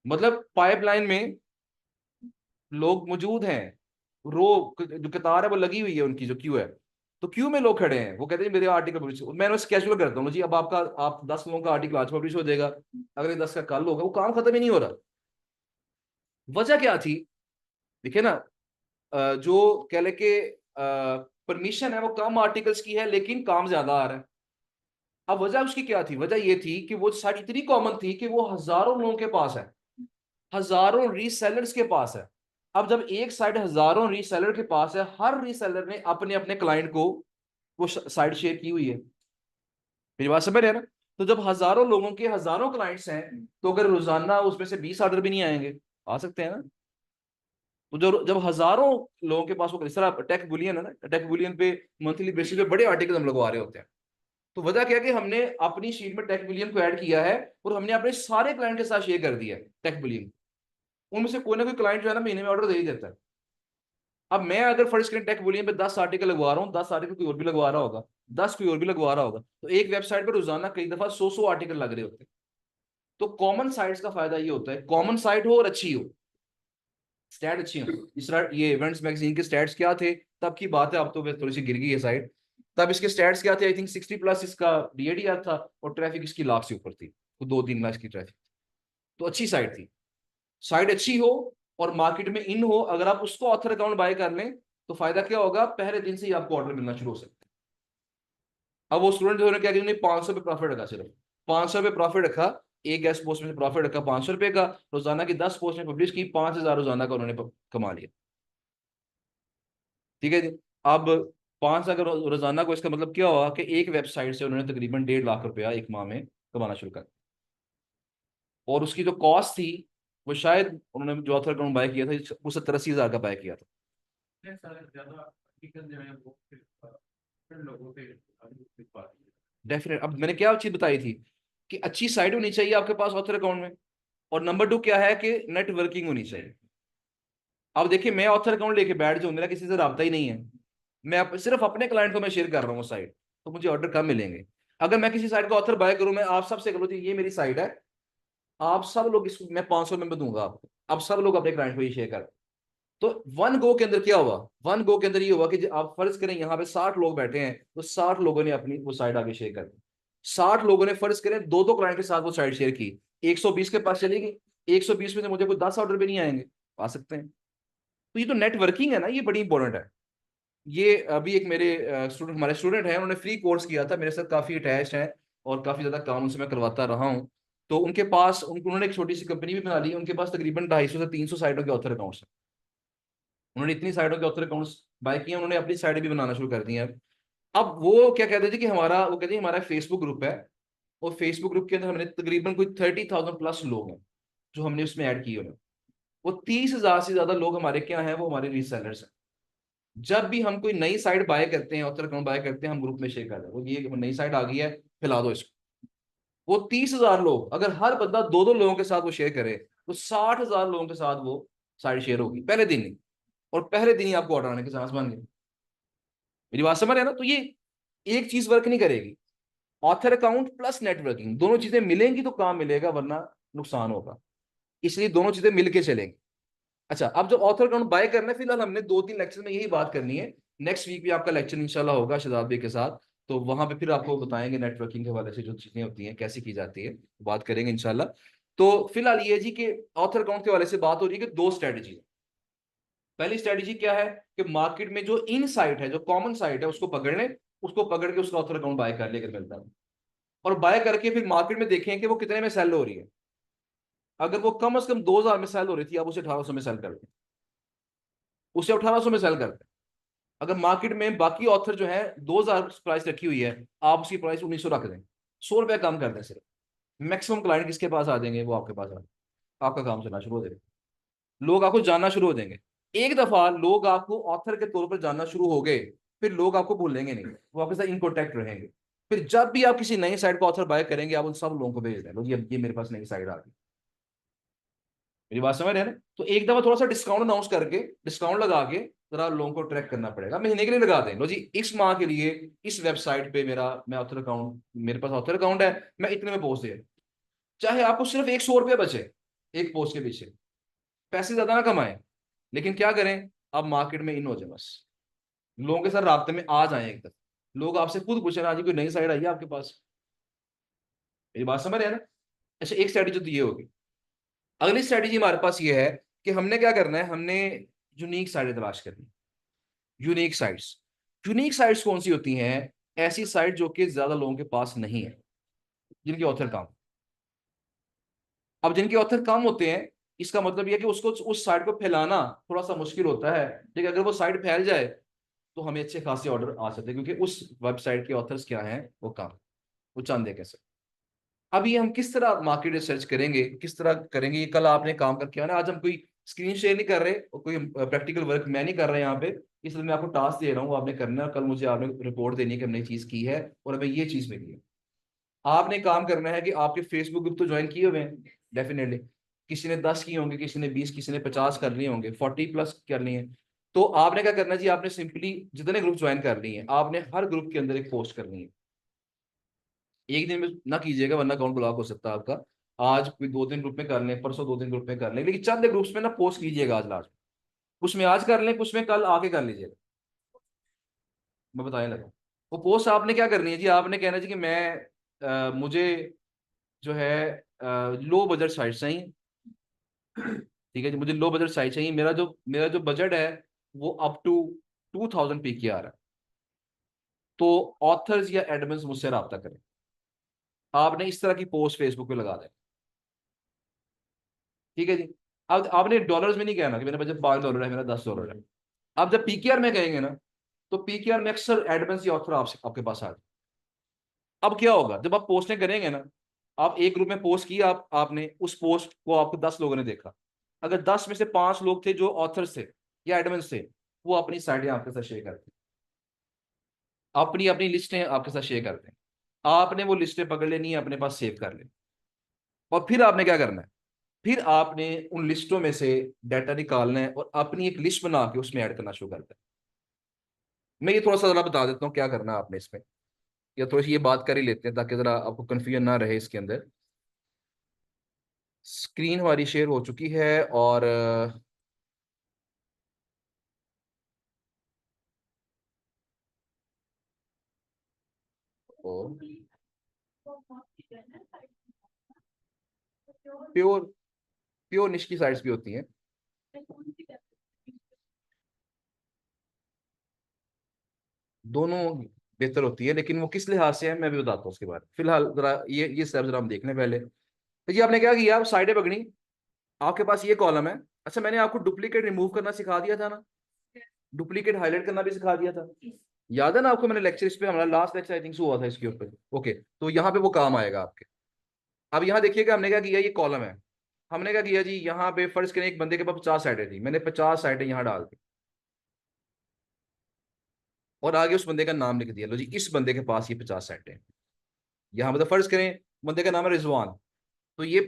मतलब पाइपलाइन में लोग मौजूद हैं, रो जो कतार है वो लगी हुई है उनकी, जो क्यू है, तो क्यू में लोग खड़े हैं, वो कहते हैं मेरे आर्टिकल पब्लिश। मैं स्केड्यूल करता हूँ जी, अब आपका आप 10 लोगों का आर्टिकल आज पब्लिश हो जाएगा, अगले 10 का कल होगा, वो काम खत्म ही नहीं हो रहा। वजह क्या थी, देखिए ना, जो कह ले के परमिशन है वो कम आर्टिकल्स की है, लेकिन काम ज्यादा आ रहा है। अब वजह उसकी क्या थी, वजह ये थी कि वो साइट इतनी कॉमन थी कि वो हजारों लोगों के पास है, हजारों रीसेलर्स के पास है। अब जब एक साइट हजारों रीसेलर के पास है, हर रीसेलर ने अपने अपने क्लाइंट को वो साइट शेयर की हुई है, मेरी बात समझ रहे हैं ना। तो जब हजारों लोगों के हजारों क्लाइंट्स हैं, तो अगर रोजाना उसमें से 20 ऑर्डर भी नहीं आएंगे, आ सकते हैं ना। तो जो जब हजारों लोगों के पास वो, इस तरह टेक बुलियन है ना, टेक बुलियन पे मंथली बेसिस पे बड़े आर्टिकल हम लगवा रहे होते हैं। तो वजह क्या है कि हमने अपनी शीट में टेक बुलियन को ऐड किया है और हमने अपने सारे क्लाइंट के साथ शेयर कर दिया है टेक बुलियन। उनमें से कोई ना कोई क्लाइंट जो है ना महीने में ऑर्डर दे ही देता है। अब मैं अगर फर्स्ट स्क्रीन टेक बुलियन पे 10 आर्टिकल लगवा रहा हूँ, 10 आर्टिकल कोई और भी लगवा रहा होगा, 10 कोई और भी लगवा रहा होगा, तो एक वेबसाइट पर रोजाना कई दफा 100 100 आर्टिकल लग रहे होते हैं। तो कॉमन साइट्स का फायदा ये होता है, कॉमन साइट हो और अच्छी हो, स्टैट अच्छी हो। इस तरह ये इवेंट्स मैगजीन के स्टैट्स क्या थे, तब की बात है, अब तो थोड़ी सी गिर गई है साइट। तब इसके स्टैट्स क्या थे, आई थिंक 60+ इसका DADR था, और ट्रैफिक इसकी लाख से ऊपर थी, तो 2-3 लाख की ट्रैफिक। तो अच्छी साइट थी। साइट अच्छी हो और मार्केट में इन हो, अगर आप उसको ऑथर अकाउंट बाय कर लें तो फायदा क्या होगा, पहले दिन से ही आपको ऑर्डर मिलना शुरू हो सकता है। अब वो स्टूडेंट जो क्या, उन्होंने 500 रुपये प्रॉफिट रखा, सिर्फ 500 रुपये प्रॉफिट रखा। एक गेस्ट पोस्ट में से प्रॉफिट रखा 500 रुपये का, रोजाना की 10 पोस्ट में पब्लिश की, 5,000 रोजाना का उन्होंने कमा लिया। ठीक है जी। अब 5,000 रोजाना को, इसका मतलब क्या हुआ कि एक वेबसाइट से उन्होंने तकरीबन 1.5 लाख रुपया एक माह में कमाना शुरू कर दिया। और उसकी जो कॉस्ट थी, वो शायद उन्होंने जो ऑथर अकाउंट बाय किया था वो 70-80 हज़ार का बाय किया था। इतने सारे ज्यादा हकीकत जो है वो फिर लोगों पे पाती है। डेफिनेट। अब मैंने क्या चीज बताई थी कि अच्छी साइट होनी चाहिए आपके पास ऑथर अकाउंट में, और नंबर 2 क्या है कि नेटवर्किंग होनी चाहिए। अब देखिए, मैं ऑथर अकाउंट लेके बैठ जाऊं, मेरा किसी से रब्ता ही नहीं है, मैं सिर्फ अपने क्लाइंट को मैं शेयर कर रहा हूँ साइट, तो मुझे ऑर्डर कम मिलेंगे। अगर मैं किसी साइट का ऑथर बाय करूं, मैं आप सबसे करूँ जी ये मेरी साइट है, आप सब लोग इसको मैं 500 में दूंगा आपको, अब सब लोग अपने क्लाइंट को ये शेयर कर। तो वन गो के अंदर क्या हुआ, वन गो के अंदर ये हुआ कि आप फर्ज करें यहाँ पे 60 लोग बैठे हैं, तो 60 लोगों ने अपनी वो साइट आगे शेयर कर दी। 60 लोगों ने फर्ज करें दो दो क्लाइंट के साथ वो साइट शेयर की, 120 के पास चली गई। 120 में से मुझे कोई 10 ऑर्डर भी नहीं आएंगे, आ सकते हैं। तो ये तो नेटवर्किंग है ना, ये बड़ी इंपॉर्टेंट है। ये अभी एक मेरे स्टूडेंट, हमारे स्टूडेंट हैं, उन्होंने फ्री कोर्स किया था मेरे साथ, काफी अटैच है और काफी ज्यादा काम उनसे मैं करवाता रहा हूँ। तो उनके पास उन्होंने एक छोटी सी कंपनी भी बना ली, उनके पास तकरीबन 250 से 300 साइटों के ऑथर अकाउंट्स हैं। उन्होंने इतनी साइटों के ऑथर अकाउंट्स बाय किए, उन्होंने अपनी साइट भी बनाना शुरू कर दी है। अब वो क्या कहते थे कि हमारा, वो कहते हैं हमारा फेसबुक ग्रुप है, और फेसबुक ग्रुप के अंदर हमने तकरीबन कोई 30,000+ लोग हैं जो हमने उसमें ऐड किए हुए हैं। वो 30,000 से ज्यादा लोग हमारे क्या हैं, वो हमारे रीसेलर्स हैं। जब भी हम कोई नई साइट बाय करते हैं, ऑथर अकाउंट बाय करते हैं, हम ग्रुप में शेयर कर दें वो ये नई साइट आ गई है, फैला दो इसको। वो 30,000 लोग, अगर हर बंदा दो दो लोगों के साथ वो शेयर करे, तो 60,000 लोगों के साथ वो साइट शेयर होगी पहले दिन ही, और पहले दिन ही आपको ऑर्डर आने के चांस बन गए। मेरी बात समझ रहे हैं ना? तो ये एक चीज वर्क नहीं करेगी, ऑथर अकाउंट प्लस नेटवर्किंग दोनों चीजें मिलेंगी तो काम मिलेगा, वरना नुकसान होगा। इसलिए दोनों चीजें मिलके चलेंगी। अच्छा, अब जो ऑथर अकाउंट बाय करना है, फिलहाल हमने 2-3 लेक्चर में यही बात करनी है। नेक्स्ट वीक भी आपका लेक्चर इंशाल्लाह होगा शहजाद भाई के साथ, तो वहां पे फिर आपको बताएंगे नेटवर्किंग के हवाले से जो चीजें होती हैं कैसे की जाती है, बात करेंगे इंशाल्लाह। तो फिलहाल ये जी कि ऑथर अकाउंट के हवाले से बात हो रही है कि 2 स्ट्रेटेजी। पहली स्ट्रेटेजी क्या है कि मार्केट में जो इन साइट है, जो कॉमन साइट है, उसको पकड़ लें, उसको पकड़ के उसका ऑथर अकाउंट बाय कर लेकर मिलता है, और बाय करके फिर मार्केट में देखें कि वो कितने में सेल हो रही है। अगर वो कम से कम 2,000 में सेल हो रही थी, आप उसे 1,800 में सेल कर दें, उसे 1,800 में सेल कर दें। अगर मार्केट में बाकी ऑथर जो है 2,000 प्राइस रखी हुई है, आप उसकी प्राइस 1,900 रख दें, 100 रुपया कम कर दें सिर्फ। मैक्सिमम क्लाइंट किसके पास आ जाएंगे, वो आपके पास आ जाएंगे, आपका काम चलना शुरू हो जाएगा, लोग आपको जानना शुरू हो जाएंगे। एक दफा लोग आपको ऑथर के तौर पर जानना शुरू हो गए, फिर लोग आपको भूलेंगे नहीं, वो आपके साथ इन कॉन्टेक्ट रहेंगे। फिर जब भी आप किसी नई साइट को ऑथर बाय करेंगे, आप उन सब लोगों को भेज दें, लोग ये मेरे पास नई साइट आ गई। मेरी बात समझ रहे हैं ना? तो एक दफा थोड़ा सा डिस्काउंट अनाउंस करके, डिस्काउंट लगा के जरा लोगों को ट्रैक करना पड़ेगा, महीने के लिए लगा दें, लो जी इस माह के लिए इस वेबसाइट पे मैं ऑथर अकाउंट, मेरे पास ऑथर अकाउंट है, मैं इतने में पोस्ट दे, चाहे आपको सिर्फ एक 100 रुपया बचे एक पोस्ट के पीछे, पैसे ज्यादा ना कमाएं, लेकिन क्या करें, आप मार्केट में इन हो जाए, बस लोगों के साथ राब्ते में आ जाए एकदम, लोग आपसे खुद पूछे ना जी कोई नई साइट आई है आपके पास। मेरी बात समझ रहे हैं ना? अच्छा, एक स्ट्रेटेजी तो ये होगी। अगली स्ट्रेटेजी हमारे पास ये है कि हमने क्या करना है, हमने यूनिक साइटें तलाश करनी। यूनिक साइट्स, यूनिक साइट्स कौन सी होती हैं? ऐसी साइट जो कि ज्यादा लोगों के पास नहीं है, जिनके ऑथर कम। अब जिनके ऑथर कम होते हैं, इसका मतलब यह कि उसको उस साइट को फैलाना थोड़ा सा मुश्किल होता है, लेकिन अगर वो साइट फैल जाए तो हमें अच्छे खासे ऑर्डर आ सकते हैं, क्योंकि उस वेबसाइट के ऑथर्स क्या हैं, वो कम, वो चंद है कैसे। अब ये हम किस तरह मार्केट रिसर्च करेंगे, किस तरह करेंगे, ये कल आपने काम करके आना। आज हम कोई स्क्रीन शेयर नहीं कर रहे और कोई प्रैक्टिकल वर्क मैं नहीं कर रहा यहाँ पे, इसलिए मैं आपको टास्क दे रहा हूँ, आपने करना है। कल मुझे आपने रिपोर्ट देनी है कि हमने ये चीज की है और हमें ये चीज मिली है। आपने काम करना है कि आपके फेसबुक ग्रुप तो ज्वाइन किए हुए हैं डेफिनेटली, किसी ने 10 किए होंगे, किसी ने 20, किसी ने 50 कर लिए होंगे, 40+ कर लिए हैं। तो आपने क्या करना है जी, आपने सिंपली जितने ग्रुप ज्वाइन कर लिए हैं, आपने हर ग्रुप के अंदर एक पोस्ट करनी है। एक दिन में ना कीजिएगा, वरना अकाउंट ब्लॉक हो सकता है आपका। आज कोई 2-3 ग्रुप में कर लें, परसों 2-3 ग्रुप में कर लें, लेकिन चंद ग्रुप्स में ना पोस्ट कीजिएगा आज लास्ट। कुछ में आज कर लें, कुछ में कल आके कर लीजिएगा। मैं बताने लगा। वो पोस्ट आपने क्या करनी है जी, आपने कहना है जी कि मैं मुझे जो है लो बजट साइट चाहिए। ठीक है जी, मुझे लो बजट साइट चाहिए, मेरा जो बजट है वो अप टू 2000 पी की आ रहा है। तो ऑथर्स या एडमिन्स मुझसे रब्ता करें। आपने इस तरह की पोस्ट फेसबुक पे लगा दें। ठीक है जी। अब आपने डॉलर्स में नहीं कहना कि मेरा बजट $5 है, मेरा $10 है। आप जब पीकेआर में कहेंगे ना, तो पीकेआर में अक्सर एडमिन्स या ऑथर आपके पास आ जाए। अब क्या होगा, जब आप पोस्टें करेंगे ना, आप एक ग्रुप में पोस्ट की, आपने उस पोस्ट को आपको 10 लोगों ने देखा। अगर 10 में से 5 लोग थे जो ऑथर्स थे या एडमिन्स थे, वो अपनी साइडें आपके साथ शेयर करते हैं, अपनी अपनी लिस्टें आपके साथ शेयर करते हैं। आपने वो लिस्टें पकड़ लेनी है, अपने पास सेव कर लेनी। और फिर आपने क्या करना है, फिर आपने उन लिस्टों में से डाटा निकालना है और अपनी एक लिस्ट बना के उसमें ऐड करना शुरू करना है। मैं ये थोड़ा सा जरा बता देता हूँ क्या करना है आपने इसमें, या थोड़ी सी ये बात कर ही लेते हैं ताकि जरा आपको कंफ्यूजन ना रहे इसके अंदर। स्क्रीन हमारी शेयर हो चुकी है और प्योर प्योर निश की साइट्स भी होती हैं। दोनों बेहतर होती है, लेकिन वो किस लिहाज से है मैं भी बताता हूँ उसके बारे में। फिलहाल जरा ये सब जरा हम देख लें पहले। तो जी आपने क्या किया, आप साइडें पकड़ी, आपके पास ये कॉलम है। अच्छा, मैंने आपको डुप्लीकेट रिमूव करना सिखा दिया था ना, डुप्लीकेट हाईलाइट करना भी सिखा दिया था, याद है ना आपको? मैंने लेक्चर इस पे, हमारा लास्ट लेक्चर आई थिंक हुआ था इसके ऊपर। ओके, तो यहाँ पे वो काम आएगा आपके। अब यहाँ देखिएगा हमने क्या किया, ये कॉलम है। हमने क्या किया जी, यहाँ पे फर्ज करें एक बंदे के पास 50 साइटें थी, मैंने 50 साइटें यहाँ डाल दी और आगे उस बंदे का नाम लिख दिया, लो जी इस बंदे के पास ये 50 साइटें हैं। यहाँ मतलब फर्ज करें बंदे का नाम है रिजवान, तो ये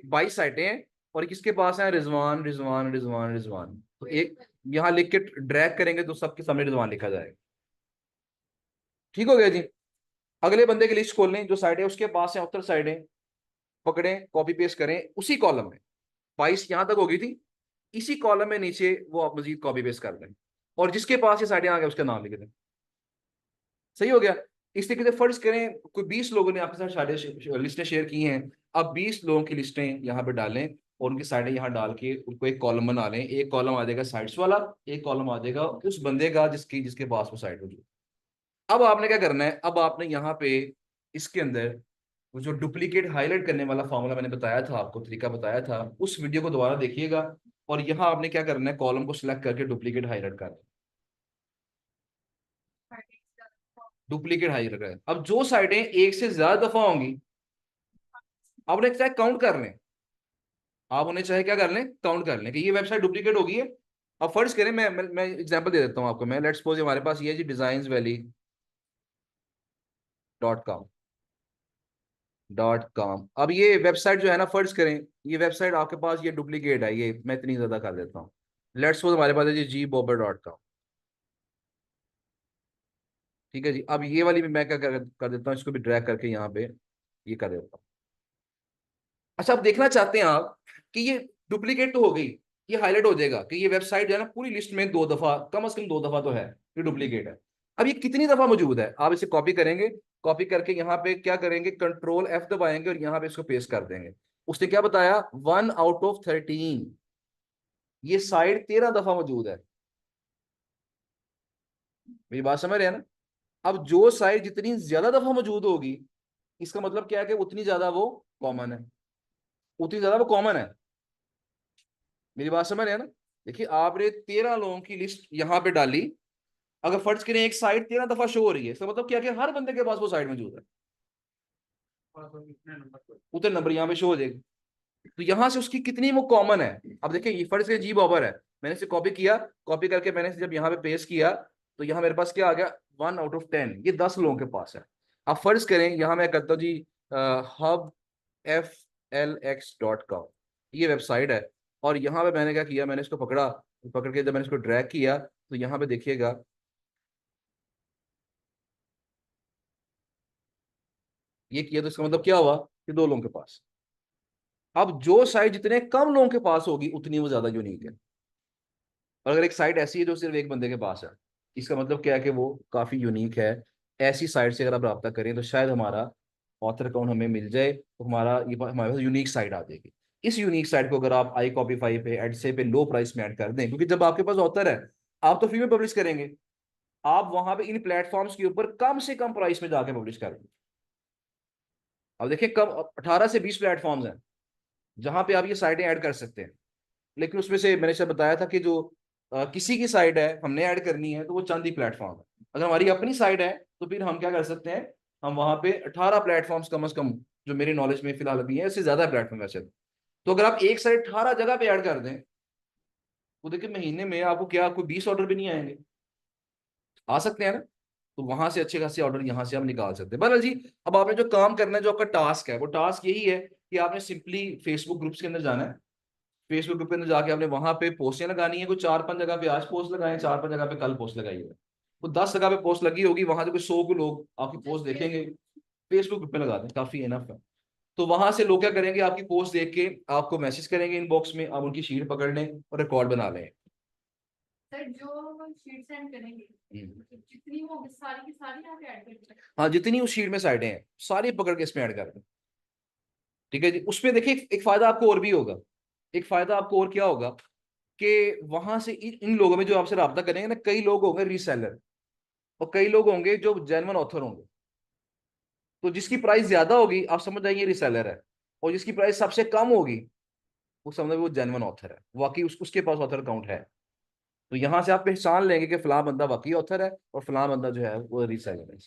22 साइटें हैं और किसके पास है, रिजवान रिजवान रिजवान रिजवान। तो एक यहाँ लिख के ड्रैग करेंगे तो सबके सामने रिजवान लिखा जाएगा। ठीक हो गया जी। अगले बंदे की लिस्ट खोल लें, जो साइड है उसके पास है उत्तर साइड है, पकड़ें कॉपी पेस्ट करें उसी कॉलम में, 22 यहां तक हो गई थी, इसी कॉलम में नीचे वो आप मजीद कॉपी पेस्ट कर दें और जिसके पास ये साइडें आ गए उसका नाम लिख दें। सही हो गया। इस तरीके से फर्ज करें कोई 20 लोगों ने आपके साथ साइडें लिस्टें शेयर की हैं, अब 20 लोगों की लिस्टें यहाँ पे डालें और उनकी साइडें यहाँ डाल के उनको एक कॉलम बना लें। एक कॉलम आ जाएगा साइड्स वाला, एक कॉलम आ जाएगा उस बंदे का जिसके पास वो साइड मौजूद। अब आपने क्या करना है, अब आपने यहाँ पे इसके अंदर वो जो डुप्लीकेट हाईलाइट करने वाला फॉर्मूला मैंने बताया था आपको, तरीका बताया था, उस वीडियो को दोबारा देखिएगा। और यहाँ आपने क्या करना है, कॉलम को सिलेक्ट करके डुप्लीकेट हाईलाइट कर, डुप्लीकेट हाईलाइट करें। अब जो साइडें एक से ज्यादा दफा होंगी, आप उन्हें चाहे काउंट कर लें, आप उन्हें चाहे क्या कर लें, काउंट कर लें कि ये वेबसाइट डुप्लीकेट होगी है। अब फर्ज करें, मैं एग्जांपल दे देता हूं आपको। मैं लेट्स सपोज हमारे पास ये है जी designsvalley.com। अब ये वेबसाइट जो है ना, फर्ज करें ये वेबसाइट आपके पास ये डुप्लीकेट है, ये मैं इतनी ज्यादा कर देता हूँ। लेट्स सपोज हमारे पास है जी gbobber.com। ठीक है जी। अब ये वाली भी मैं क्या कर देता हूँ, इसको भी ड्रैग करके यहाँ पे ये कर देता हूँ। अच्छा, अब देखना चाहते हैं आप कि ये डुप्लीकेट तो हो गई, ये हाईलाइट हो जाएगा कि ये वेबसाइट जो है ना पूरी लिस्ट में 2 दफा, कम से कम 2 दफा तो है ये डुप्लीकेट है। अब ये कितनी दफा मौजूद है, आप इसे कॉपी करेंगे, कॉपी करके यहाँ पे क्या करेंगे, Ctrl+F दबाएंगे और यहाँ पे इसको पेस्ट कर देंगे। उसने क्या बताया, 1/13, ये साइट 13 दफा मौजूद है। मेरी बात समझ रहे हैं ना? अब जो साइट जितनी ज्यादा दफा मौजूद होगी, इसका मतलब क्या है कि उतनी ज्यादा वो कॉमन है, उतनी ज्यादा वो कॉमन है। मेरी बात समझ रहे हैं ना? देखिए आपने 13 लोगों की लिस्ट यहाँ पे डाली, अगर फर्ज करें एक साइट 13 दफा शो हो रही है, इसका मतलब क्या कि हर बंदे के पास वो साइट मौजूद है, इतने नंबर पर उतने नंबर यहाँ पे शो हो जाएगी। तो यहाँ से उसकी कितनी वो कॉमन है। अब देखिए ये फर्ज करें जी बॉबर है, मैंने इसे कॉपी किया, कॉपी करके मैंने इसे जब यहाँ पे पेस्ट किया तो यहाँ मेरे पास क्या आ गया, 1/10, ये 10 लोगों के पास है। अब फर्ज करें यहाँ मैं करता हूँ जी hubflx.com, ये वेबसाइट है। और यहाँ पे मैंने क्या किया, मैंने इसको पकड़ा, पकड़ के जब मैंने इसको ड्रैग किया तो यहाँ पे देखिएगा ये किया, तो इसका मतलब क्या हुआ कि 2 लोगों के पास। अब जो साइट जितने कम लोगों के पास होगी उतनी वो ज्यादा यूनिक है। और अगर एक साइट ऐसी है जो सिर्फ एक बंदे के पास है, इसका मतलब क्या है कि वो काफ़ी यूनिक है। ऐसी साइट से अगर आप रब्ता करें तो शायद हमारा ऑथर अकाउंट हमें मिल जाए, तो हमारे पास यूनिक साइट आ जाएगी। इस यूनिक साइट को अगर आप आई कॉपीफाई पे एडसे पे लो प्राइस में ऐड कर दें, क्योंकि जब आपके पास ऑथर है आप तो फ्री में पब्लिश करेंगे, आप वहां पे इन प्लेटफॉर्म्स के ऊपर कम से कम प्राइस में जाके पब्लिश करें। अब देखिए कम 18 से 20 प्लेटफॉर्म्स हैं जहां पे आप ये साइटें ऐड कर सकते हैं, लेकिन उसमें से मैंने से बताया था कि जो किसी की साइट है हमने ऐड करनी है तो वो चंद ही प्लेटफॉर्म है। अगर हमारी अपनी साइट है तो फिर हम क्या कर सकते हैं, हम वहां पे 18 प्लेटफॉर्म्स कम से कम, जो मेरी नॉलेज में फिलहाल अभी है, इससे ज्यादा प्लेटफॉर्म वैसे तो अगर आप एक साइट 18 जगह पे ऐड कर दें तो देखिए महीने में आपको क्या कोई 20 ऑर्डर भी नहीं आएंगे, आ सकते हैं ना। तो वहां से अच्छे खासे ऑर्डर यहाँ से हम निकाल सकते हैं। बहरहाल जी, अब आपने जो काम करना है, जो आपका टास्क है, वो टास्क यही है कि आपने सिंपली फेसबुक ग्रुप्स के अंदर जाना है। फेसबुक ग्रुप के अंदर जाके आपने वहां पे पोस्टें लगानी है, कोई 4-5 जगह पे आज पोस्ट लगाए, 4-5 जगह पे कल पोस्ट लगाई है, वो 10 जगह पे पोस्ट लगी होगी, वहां से कोई 100 को लोग आपकी पोस्ट देखेंगे। फेसबुक ग्रुप पे लगा दें, काफी इनफ है। तो वहां से लोग क्या करेंगे, आपकी पोस्ट देख के आपको मैसेज करेंगे इनबॉक्स में, आप उनकी शीट पकड़ लें और रिकॉर्ड बना लें। सर जो शीट सेंड करेंगे जितनी होगी सारी की सारी यहाँ पे ऐड कर हाँ, जितनी उस शीट में साइटें हैं सारी पकड़ के इसमें ऐड कर दें। ठीक है जी। उसमें देखिए एक फायदा आपको और भी होगा। एक फायदा आपको और क्या होगा कि वहां से इन लोगों में जो आपसे रब्ता करेंगे ना, कई लोग होंगे रीसेलर और कई लोग होंगे जो जेन्युइन ऑथर होंगे। तो जिसकी प्राइस ज्यादा होगी आप समझ जाएंगे रीसेलर है, और जिसकी प्राइस सबसे कम होगी वो समझ वो जेन्युइन ऑथर है, वाकई उसके पास ऑथर अकाउंट है। तो यहां से आप पहचान लेंगे कि फलां बंदा वाकई ऑथर है और फलां बंदा जो है वो रीसेलर है।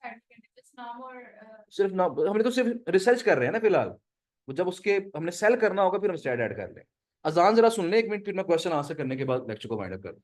ऐड करने बस नाम और सिर्फ ना, हमने तो सिर्फ रिसर्च कर रहे हैं ना फिलहाल। वो जब उसके हमने सेल करना होगा फिर हम स्टैट ऐड कर लें। अजान जरा सुन ले 1 मिनट, फिर मैं क्वेश्चन आंसर करने के बाद लेक्चर को वाइंड अप कर दूं।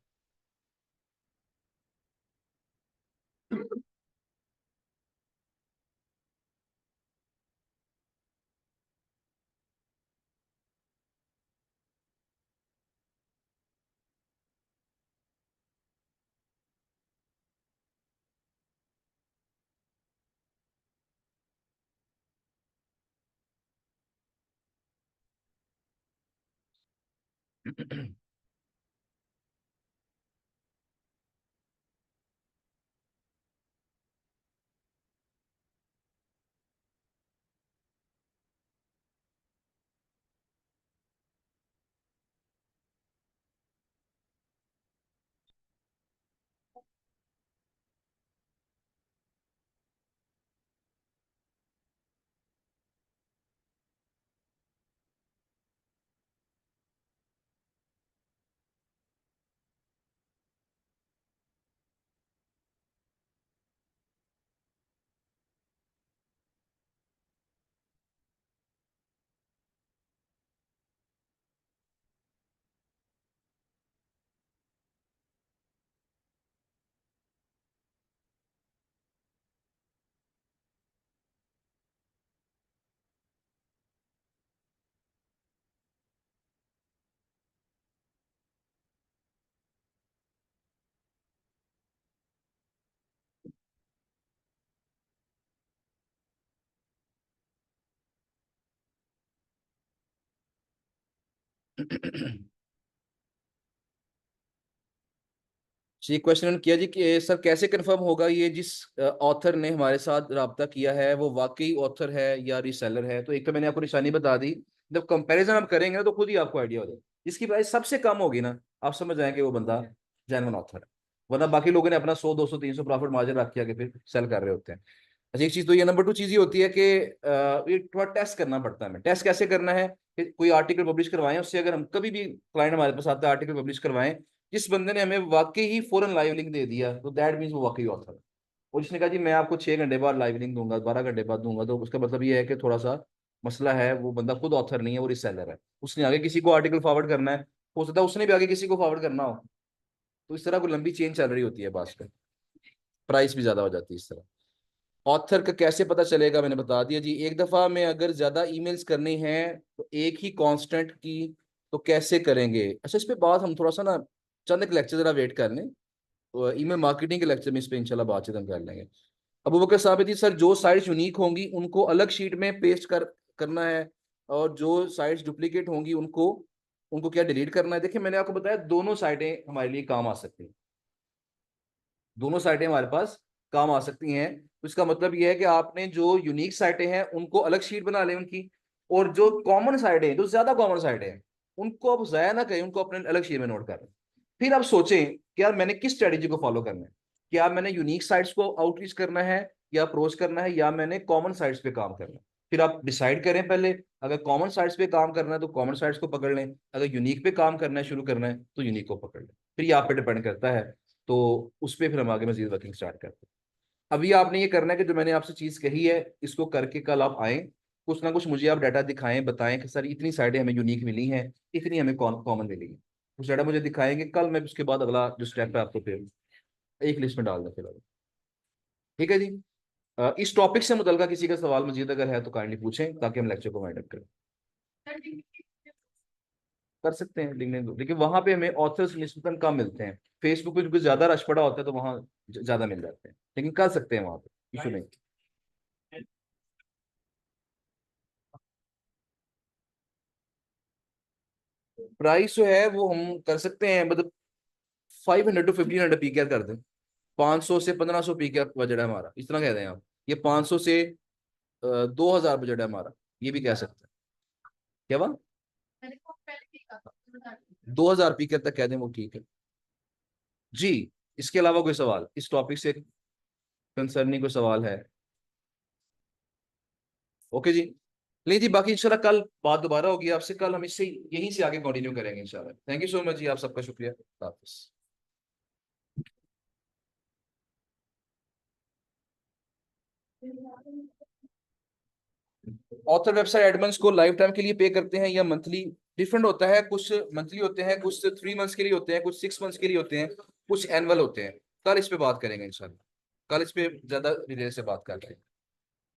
जी, क्वेश्चन किया जी कि सर कैसे कंफर्म होगा ये जिस ऑथर ने हमारे साथ रब्ता किया है वो वाकई ऑथर है या रीसेलर है। तो एक तो मैंने आपको निशानी बता दी, जब कंपैरिजन आप करेंगे ना तो खुद ही आपको आइडिया हो जाएगा। जिसकी प्राइस सबसे कम होगी ना, आप समझ जाएंगे कि वो बंदा जेन्युइन ऑथर है, वरना बाकी लोगों ने अपना 100, 200, 300 प्रॉफिट मार्जिन रख के आगे फिर सेल कर रहे होते हैं। अच्छा, एक चीज तो ये, नंबर 2 चीज ये होती है कि ये थोड़ा टेस्ट करना पड़ता है। हमें टेस्ट कैसे करना है कि कोई आर्टिकल पब्लिश करवाएं, उससे अगर हम कभी भी क्लाइंट हमारे पास आता है आर्टिकल पब्लिश करवाएं, जिस बंदे ने हमें वाकई ही फौरन लाइव लिंक दे दिया तो दैट मीन्स वो वाकई ऑथर है। और जिसने कहा जी मैं आपको 6 घंटे बाद लाइव लिंक दूंगा, 12 घंटे बाद दूंगा, तो उसका मतलब ये है कि थोड़ा सा मसला है, वो बंदा खुद ऑथर नहीं है, वो रिसेलर है। उसने आगे किसी को आर्टिकल फॉरवर्ड करना है, हो सकता है उसने भी आगे किसी को फॉरवर्ड करना हो। तो इस तरह कोई लंबी चेन चल रही होती है, बात का प्राइस भी ज्यादा हो जाती है इस तरह। ऑथर का कैसे पता चलेगा, मैंने बता दिया जी। एक दफा में अगर ज्यादा ईमेल्स करनी है तो एक ही कांस्टेंट की तो कैसे करेंगे। अच्छा, इस पे बात हम थोड़ा सा ना चंद एक लेक्चर जरा वेट कर लें, तो ईमेल मार्केटिंग के लेक्चर में इस पे इंशाल्लाह बातचीत हम कर लेंगे। अबू बकर साहब जी, सर जो साइट्स यूनिक होंगी उनको अलग शीट में पेस्ट करना है, और जो साइट्स डुप्लीकेट होंगी उनको उनको क्या डिलीट करना है। देखिए मैंने आपको बताया दोनों साइटें हमारे लिए काम आ सकती हैं। दोनों साइटें हमारे पास काम आ सकती हैं। तो इसका मतलब यह है कि आपने जो यूनिक साइटें हैं उनको अलग शीट बना लें उनकी, और जो कॉमन साइटें हैं, जो ज्यादा कॉमन साइटें हैं, उनको आप जाया ना करें, उनको अपने अलग शीट में नोट करें। फिर आप सोचें कि यार मैंने किस स्ट्रेटेजी को फॉलो करना है, क्या मैंने यूनिक साइट्स को आउटरीच करना है या अप्रोच करना है, या मैंने कॉमन साइट्स पे काम करना है। फिर आप डिसाइड करें पहले, अगर कॉमन साइट्स पे काम करना है तो कॉमन साइट्स को पकड़ लें, अगर यूनिक पे काम करना है, शुरू करना है, तो यूनिक को पकड़ लें। फिर ये आप पे डिपेंड करता है, तो उस पर फिर हम आगे मजीद वर्किंग स्टार्ट करते हैं। अभी आपने ये करना है कि जो मैंने आपसे चीज कही है इसको करके कल आप आए, कुछ ना कुछ मुझे आप डाटा दिखाएं, बताएं कि सर इतनी साइडें हमें यूनिक मिली हैं, इतनी हमें कॉमन मिली है। कुछ डाटा मुझे दिखाएंगे कल, मैं उसके बाद अगला जो स्टेप है आपको फिर एक लिस्ट में डाल दें फिर। ठीक है जी। इस टॉपिक से मुतल्लिका किसी का सवाल मजीद अगर है तो काइंडली पूछें, ताकि हम लेक्चर को वाइंड अप करें। सर डिग्री कर सकते हैं, लिखने दो, लेकिन वहां पे हमें ऑथर्स निस्बतन कम मिलते हैं। फेसबुक पे क्योंकि ज्यादा रश पड़ा होता है तो वहां ज्यादा मिल जाते हैं, लेकिन कर सकते हैं वहां पे, इशू नहीं। प्राइस जो है वो हम कर सकते हैं, मतलब 500 to 1500 पी कर दें, 500 से 1500 पी का बजट है हमारा, इतना कह दें आप। ये 500 से 2000 बजट है हमारा, ये भी कह सकते हैं। क्या हुआ? मैंने को पहले भी कहा 2000 पी तक कह दें, वो ठीक है जी। इसके अलावा कोई सवाल इस टॉपिक से कंसर्निंग कोई सवाल है? ओके जी। नहीं जी, बाकी इंशाल्लाह कल बात दोबारा होगी आपसे, कल हम इससे यहीं से आगे कंटिन्यू करेंगे इंशाल्लाह। थैंक यू सो मच जी, आप सबका शुक्रिया। अल्लाह हाफिज़। ऑथर वेबसाइट एडमिन्स को लाइफ टाइम के लिए पे करते हैं या मंथली? डिफरेंट होता है, कुछ मंथली होते हैं, कुछ 3 मंथ्स के लिए होते हैं, कुछ 6 मंथ्स के लिए होते हैं, कुछ एनुअल होते हैं। कल इस पे बात करेंगे इंशाल्लाह, कल इस पे ज्यादा डिटेल से बात करते हैं।